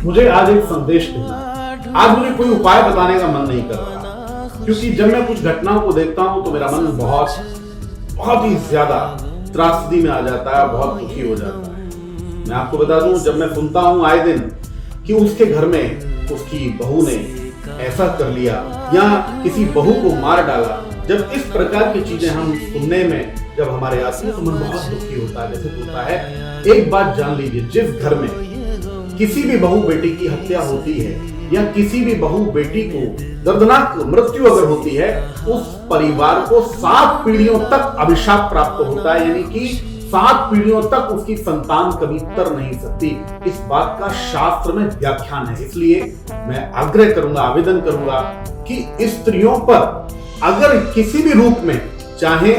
मुझे आज एक संदेश देना है। आज मुझे कोई उपाय बताने का मन नहीं कर रहा, क्योंकि जब मैं कुछ घटनाओं को देखता हूं तो मेरा मन बहुत ही ज्यादा त्रासदी में आ जाता है, बहुत दुखी हो जाता है। मैं आपको बता दूं, जब मैं सुनता हूं आए दिन कि उसके घर में उसकी बहू ने ऐसा कर लिया या किसी बहू को मार डाला, जब इस प्रकार की चीजें हम सुनने में जब हमारे आती है तो मन बहुत दुखी होता है। जैसे होता है, एक बात जान लीजिए, जिस घर में किसी भी बहू बेटी की हत्या होती है या किसी भी बहू बेटी को दर्दनाक मृत्यु अगर होती है, उस परिवार को 7 पीढ़ियों तक अभिशाप प्राप्त होता है, यानी कि 7 पीढ़ियों तक उसकी संतान कभी तर नहीं सकती। इस बात का शास्त्र में व्याख्यान है। इसलिए मैं आग्रह करूंगा, आवेदन करूंगा कि स्त्रियों पर अगर किसी भी रूप में, चाहे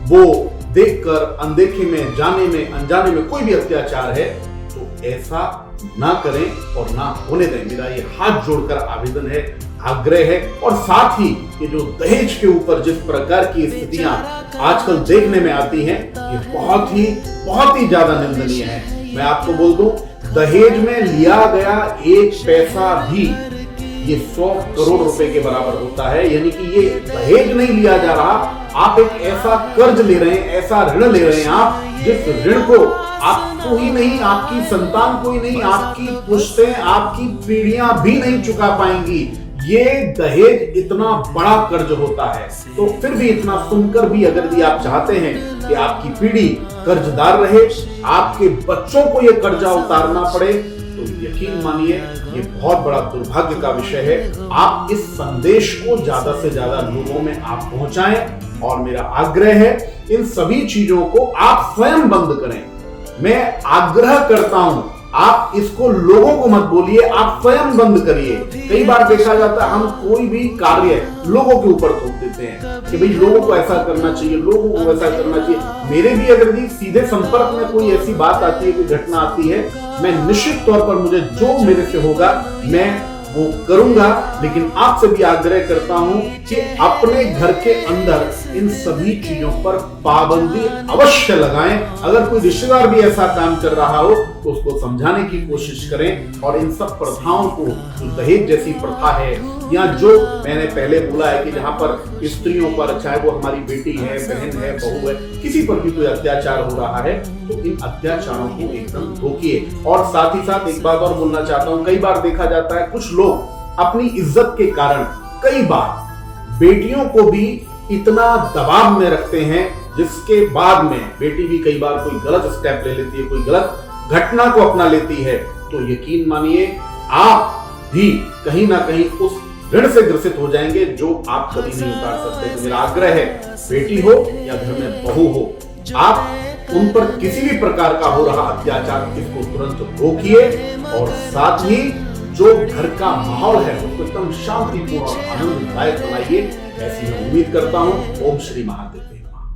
वो देखकर, अनदेखे में, जाने में, अनजाने में कोई भी अत्याचार है, तो ऐसा ना करें और ना होने दें। मेरा ये हाथ जोड़कर आवेदन है, आग्रह है। और साथ ही ये जो दहेज के ऊपर जिस प्रकार की स्थितियां आजकल देखने में आती हैं, ये बहुत ही ज्यादा निंदनीय है। मैं आपको बोल दूं, दहेज में लिया गया एक पैसा भी ये 100 करोड़ रुपए के बराबर होता है। यानी कि ये दहेज नहीं लिया जा रहा, आप एक ऐसा कर्ज ले रहे हैं, ऐसा ऋण ले रहे हैं आप, जिस ऋण को आपको ही नहीं, आपकी संतान को ही नहीं, आपकी पुश्तें, आपकी पीढ़ियां भी नहीं चुका पाएंगी। ये दहेज इतना बड़ा कर्ज होता है। तो फिर भी इतना सुनकर भी अगर आप चाहते हैं कि आपकी पीढ़ी कर्जदार रहे, आपके बच्चों को ये कर्जा उतारना पड़े, तो यकीन मानिए ये बहुत बड़ा दुर्भाग्य का विषय है। आप इस संदेश को ज्यादा से ज्यादा लोगों में आप पहुंचाएं और मेरा आग्रह है, इन सभी चीजों को आप स्वयं बंद करें। मैं आग्रह करता हूं, आप इसको लोगों को मत बोलिए, आप स्वयं बंद करिए। कई बार देखा जाता है, हम कोई भी कार्य लोगों के ऊपर थोप देते हैं कि भाई लोगों को ऐसा करना चाहिए, लोगों को वैसा करना चाहिए। मेरे भी अगर भी सीधे संपर्क में कोई ऐसी बात आती है, कोई घटना आती है, मैं निश्चित तौर पर मुझे जो मेरे से होगा मैं वो करूंगा। लेकिन आपसे भी आग्रह करता हूं कि अपने घर के अंदर इन सभी चीजों पर पाबंदी अवश्य लगाएं। अगर कोई रिश्तेदार भी ऐसा काम कर रहा हो तो उसको समझाने की कोशिश करें। और इन सब प्रथाओं को, जो दहेज जैसी प्रथा है या जो मैंने पहले बोला है कि जहां पर स्त्रियों पर, चाहे वो हमारी बेटी है, बहन है, बहू है, किसी पर भी कोई अत्याचार हो रहा है, तो इन अत्याचारों को एकदम रोकिए। और साथ ही साथ एक बात और बोलना चाहता हूं, कई बार देखा जाता है कुछ लोग अपनी इज्जत के कारण कई बार बेटियों को भी इतना दबाव में रखते हैं, जिसके बाद में बेटी भी कई बार कोई गलत स्टेप ले लेती है, कोई गलत घटना को अपना लेती है, तो यकीन मानिए आप भी कहीं ना कहीं उस ऋण से ग्रसित हो जाएंगे जो आप कभी नहीं उतार सकते। तो मेरा आग्रह है, बेटी हो या घर में बहू हो, आप उन पर किसी भी प्रकार का हो रहा अत्याचार इसको तुरंत रोकिए। और साथ ही जो घर का माहौल है उसको एकदम शांतिपूर्ण और आनंददायक बनाइए। ऐसी मैं उम्मीद करता हूं। ओम श्री महादेव।